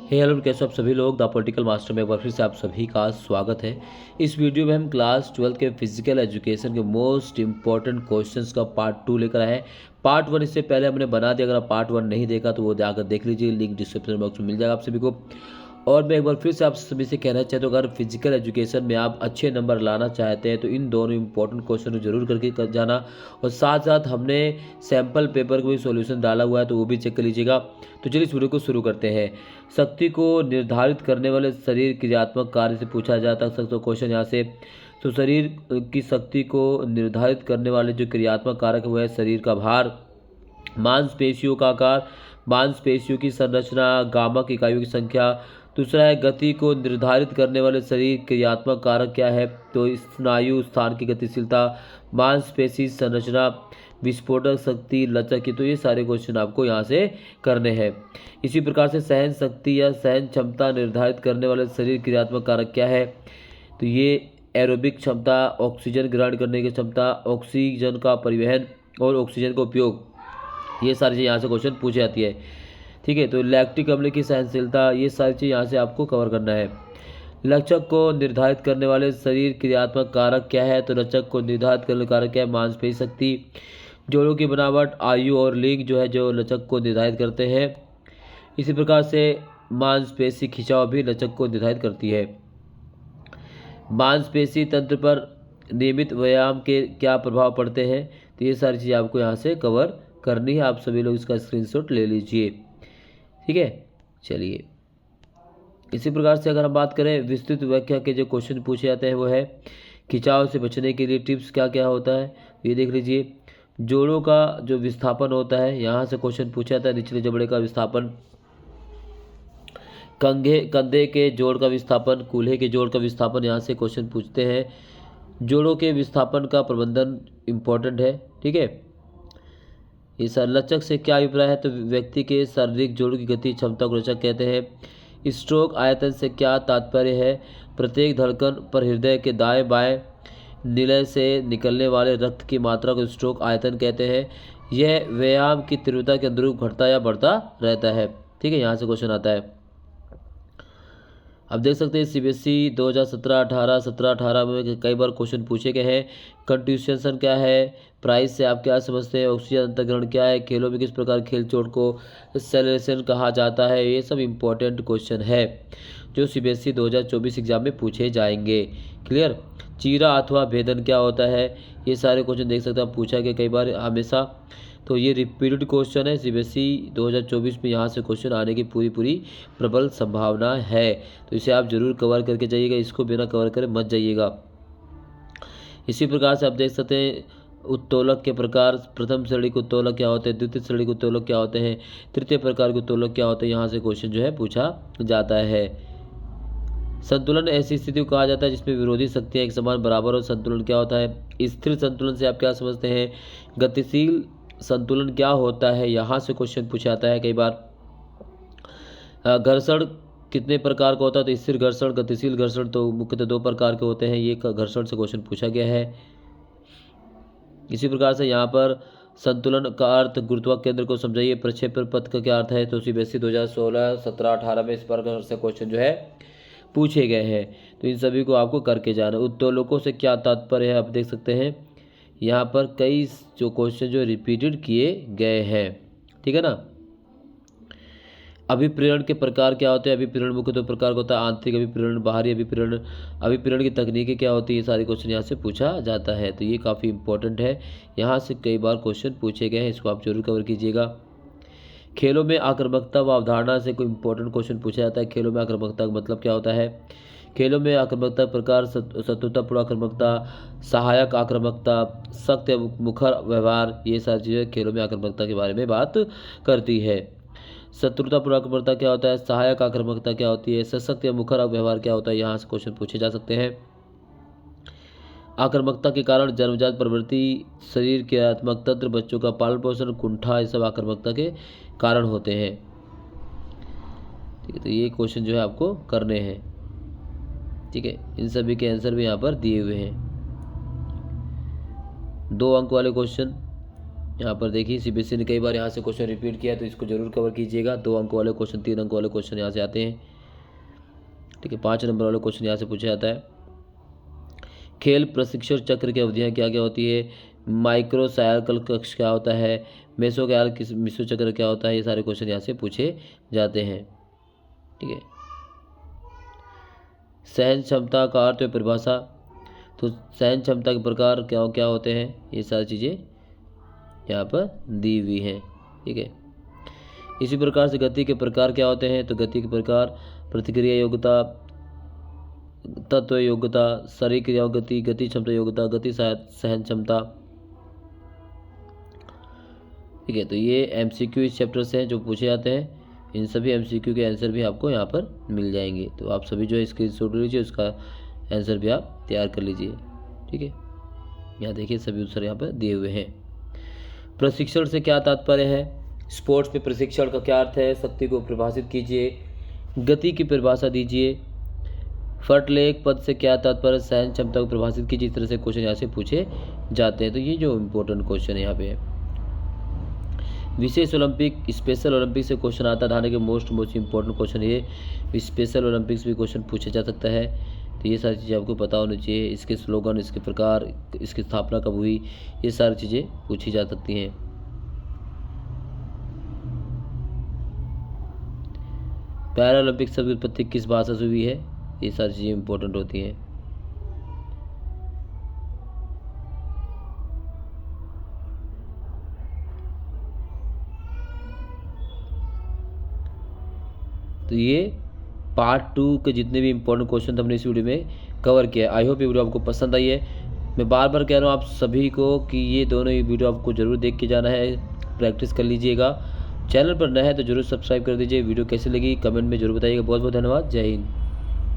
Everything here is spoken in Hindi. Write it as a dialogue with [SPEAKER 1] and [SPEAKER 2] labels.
[SPEAKER 1] हेलो, कैसे हो आप सभी लोग। द पॉलिटिकल मास्टर में एक बार फिर से आप सभी का स्वागत है। इस वीडियो में हम क्लास 12 के फिजिकल एजुकेशन के मोस्ट इंपॉर्टेंट क्वेश्चंस का पार्ट 2 लेकर आए हैं। पार्ट 1 इससे पहले हमने बना दिया, अगर आप पार्ट 1 नहीं देखा तो वो जाकर देख लीजिए, लिंक डिस्क्रिप्शन बॉक्स में मिल जाएगा आप सभी को। और मैं एक बार फिर से आप सभी से कहना चाहता हूँ, अगर फिजिकल एजुकेशन में आप अच्छे नंबर लाना चाहते हैं तो इन दोनों इंपॉर्टेंट क्वेश्चन को जरूर करके कर जाना। और साथ साथ हमने सैम्पल पेपर को भी सॉल्यूशन डाला हुआ है, तो वो भी चेक कर लीजिएगा। तो चलिए इस वीडियो को शुरू करते हैं। शक्ति को निर्धारित करने वाले शरीर क्रियात्मक कार्य से पूछा जाता है तो क्वेश्चन यहाँ से। तो शरीर की शक्ति को निर्धारित करने वाले जो क्रियात्मक कारक है वो है शरीर का भार, मांसपेशियों का आकार, मांसपेशियों की संरचना, गामक इकाइयों की संख्या। दूसरा है गति को निर्धारित करने वाले शरीर क्रियात्मक कारक क्या है, तो स्नायु स्थान की गतिशीलता, मांसपेशी संरचना, विस्फोटक शक्ति, लचक की। तो ये सारे क्वेश्चन आपको यहाँ से करने हैं। इसी प्रकार से सहन शक्ति या सहन क्षमता निर्धारित करने वाले शरीर क्रियात्मक कारक क्या है, तो ये एरोबिक क्षमता, ऑक्सीजन ग्रहण करने की क्षमता, ऑक्सीजन का परिवहन और ऑक्सीजन का उपयोग, ये सारी चीज़ यहाँ से क्वेश्चन पूछी जाती है। ठीक है, तो लैक्टिक अम्ल की सहनशीलता, ये सारी चीज़ यहाँ से आपको कवर करना है। लचक को निर्धारित करने वाले शरीर क्रियात्मक कारक क्या है, तो लचक को निर्धारित करने वाले कारक क्या है, मांसपेशी शक्ति। जोड़ों की बनावट, आयु और लिंग जो है जो लचक को निर्धारित करते हैं। इसी प्रकार से मांसपेशी खिंचाव भी लचक को निर्धारित करती है। मांसपेशी तंत्र पर नियमित व्यायाम के क्या प्रभाव पड़ते हैं, तो ये सारी चीज़ आपको यहाँ से कवर करनी है। आप सभी लोग इसका स्क्रीनशॉट ले लीजिए। ठीक है, चलिए इसी प्रकार से अगर हम बात करें विस्तृत व्याख्या के जो क्वेश्चन पूछे जाते हैं वो है खिंचाव से बचने के लिए टिप्स क्या क्या होता है, ये देख लीजिए। जोड़ों का जो विस्थापन होता है, यहाँ से क्वेश्चन पूछा जाता है। निचले जबड़े का विस्थापन, कंधे के जोड़ का विस्थापन, कूल्हे के जोड़ का विस्थापन, यहाँ से क्वेश्चन पूछते हैं। जोड़ों के विस्थापन का प्रबंधन इम्पोर्टेंट है। ठीक है, ये सर लचक से क्या अभिप्राय है, तो व्यक्ति के शारीरिक जोड़ों की गति क्षमता को लचक कहते हैं। स्ट्रोक आयतन से क्या तात्पर्य है, प्रत्येक धड़कन पर हृदय के दाएं बाएं निलय से निकलने वाले रक्त की मात्रा को स्ट्रोक आयतन कहते हैं। यह व्यायाम की तीव्रता के अनुरूप घटता या बढ़ता रहता है। ठीक है, यहाँ से क्वेश्चन आता है। अब देख सकते हैं सीबीएसई 2017-18, 17-18 में कई बार क्वेश्चन पूछे गए हैं। कंट्रीब्यूशन क्या है, प्राइस से आप क्या समझते हैं, ऑक्सीजन अंतर्ग्रहण क्या है, खेलों में किस प्रकार खेल चोट को सेलेशन कहा जाता है, ये सब इम्पोर्टेंट क्वेश्चन है जो सीबीएसई 2024 एग्जाम में पूछे जाएंगे। क्लियर। चीरा अथवा भेदन क्या होता है, ये सारे क्वेश्चन देख सकते हैं, पूछा गया कई बार हमेशा। तो ये रिपीटेड क्वेश्चन है सीबीएसई 2024 में, यहाँ से क्वेश्चन आने की पूरी प्रबल संभावना है। तो इसे आप जरूर कवर करके जाइएगा, इसको बिना कवर करे मत जाइएगा। इसी प्रकार से आप देख सकते हैं उत्तोलक के प्रकार, प्रथम श्रेणी के उत्तोलक क्या होते हैं, द्वितीय श्रेणी के उत्तोलक क्या होते हैं, तृतीय प्रकार के उत्तोलक क्या होते हैं, यहाँ से क्वेश्चन जो है पूछा जाता है। संतुलन ऐसी स्थिति को कहा जाता है जिसमें विरोधी शक्तियाँ एक समान बराबर और संतुलन क्या होता है। स्थिर संतुलन से आप क्या समझते हैं, गतिशील संतुलन क्या होता है, यहाँ से क्वेश्चन पूछा जाता है कई बार। घर्षण कितने प्रकार का होता है, तो स्थिर घर्षण, गतिशील घर्षण, तो मुख्यतः 2 प्रकार के होते हैं। ये घर्षण से क्वेश्चन पूछा गया है। इसी प्रकार से यहाँ पर संतुलन का अर्थ, गुरुत्वाकेंद्र को समझाइए, प्रक्षेपण पथ का क्या अर्थ है, तो सीबीएसई 2016, 17, 18 में इस प्रकार से क्वेश्चन जो है पूछे गए हैं। तो इन सभी को आपको करके जाना। उत्तोलकों से क्या तात्पर्य है, आप देख सकते हैं यहाँ पर कई जो क्वेश्चन जो रिपीटेड किए गए हैं। ठीक है ना। अभिप्रेरण के प्रकार क्या होते हैं, अभिप्रेरण मुख्य 2 प्रकार का होता है, आंतरिक अभिप्रेरण, बाहरी अभिप्रेरण। अभिप्रेरण की तकनीकें क्या होती है, ये सारे क्वेश्चन यहाँ से पूछा जाता है। तो ये काफ़ी इंपॉर्टेंट है, यहाँ से कई बार क्वेश्चन पूछे गए हैं, इसको आप जरूर कवर कीजिएगा। खेलों में आक्रामकता व अवधारणा से कोई इंपॉर्टेंट क्वेश्चन पूछा जाता है। खेलों में आक्रामकता का मतलब क्या होता है, खेलों में आक्रामकता प्रकार, शत्रुतापूर्ण आक्रामकता, सहायक आक्रामकता, सख्त या मुखर व्यवहार, ये सारी चीज़ें खेलों में आक्रामकता के बारे में बात करती है। शत्रुतापूर्ण आक्रामकता क्या होता है, सहायक आक्रामकता क्या होती है, सशक्त या मुखर व्यवहार क्या होता है, यहाँ से क्वेश्चन पूछे जा सकते हैं। आक्रामकता के कारण जन्मजात प्रवृत्ति, शरीर क्रियात्मक तंत्र, बच्चों का पालन पोषण, कुंठा, ये सब आक्रामकता के कारण होते हैं। ठीक है, तो ये क्वेश्चन जो है आपको करने हैं। ठीक है, इन सभी के आंसर भी यहाँ पर दिए हुए हैं। 2 अंक वाले क्वेश्चन यहाँ पर देखिए सीबीएसई ने कई बार यहाँ से क्वेश्चन रिपीट किया, तो इसको जरूर कवर कीजिएगा। 2 अंक वाले क्वेश्चन, 3 अंक वाले क्वेश्चन यहाँ से आते हैं। ठीक है, 5 नंबर वाले क्वेश्चन यहाँ से पूछा जाता है। खेल प्रशिक्षण चक्र की अवधियाँ क्या क्या होती है, माइक्रो साइकिल कक्ष क्या होता है, मेसोकाल किस मिसो चक्र क्या होता है, ये सारे क्वेश्चन यहाँ से पूछे जाते हैं। ठीक है, सहन क्षमता का अर्थ व परिभाषा, तो सहन क्षमता के प्रकार क्या क्या होते हैं, ये सारी चीज़ें यहाँ पर दी हुई हैं। ठीक है, इसी प्रकार से गति के प्रकार क्या होते हैं, तो गति के प्रकार प्रतिक्रिया योग्यता, तत्व योग्यता, शरीर क्रिया गति, गति क्षमता योग्यता, गति सहन क्षमता। ठीक है, तो ये एमसीक्यू इस चैप्टर से हैं जो पूछे जाते हैं। इन सभी एमसीक्यू के आंसर भी आपको यहाँ पर मिल जाएंगे, तो आप सभी जो है स्क्रीनशॉट लीजिए, उसका आंसर भी आप तैयार कर लीजिए। ठीक है, यहाँ देखिए सभी उत्तर यहाँ पर दिए हुए हैं। प्रशिक्षण से क्या तात्पर्य है, स्पोर्ट्स में प्रशिक्षण का क्या अर्थ है, शक्ति को परिभाषित कीजिए, गति की परिभाषा दीजिए, फर्टलेक पद से क्या तात्पर्य, सहन क्षमता को परिभाषित कीजिए। इस तरह से क्वेश्चन यहाँ से पूछे जाते हैं। तो ये जो इम्पोर्टेंट क्वेश्चन है यहाँ पे है। विशेष ओलंपिक, स्पेशल ओलंपिक से क्वेश्चन आता है, धारने के मोस्ट इंपॉर्टेंट क्वेश्चन ये स्पेशल ओलंपिक्स भी क्वेश्चन पूछा जा सकता है। तो ये सारी चीज़ें आपको पता होनी चाहिए, इसके स्लोगन, इसके प्रकार, इसकी स्थापना कब हुई, ये सारी चीज़ें पूछी जा सकती हैं। पैरा ओलंपिक शब्द की उत्पत्ति किस भाषा से हुई है, ये सारी चीज़ें इंपॉर्टेंट होती हैं। तो ये पार्ट 2 के जितने भी इंपॉर्टेंट क्वेश्चन हमने इस वीडियो में कवर किया। आई होप ये वीडियो आपको पसंद आई है। मैं बार बार कह रहा हूँ आप सभी को कि ये दोनों ही वीडियो आपको ज़रूर देख के जाना है, प्रैक्टिस कर लीजिएगा। चैनल पर नया है तो ज़रूर सब्सक्राइब कर दीजिए। वीडियो कैसी लगी कमेंट में ज़रूर बताइएगा। बहुत बहुत धन्यवाद। जय हिंद।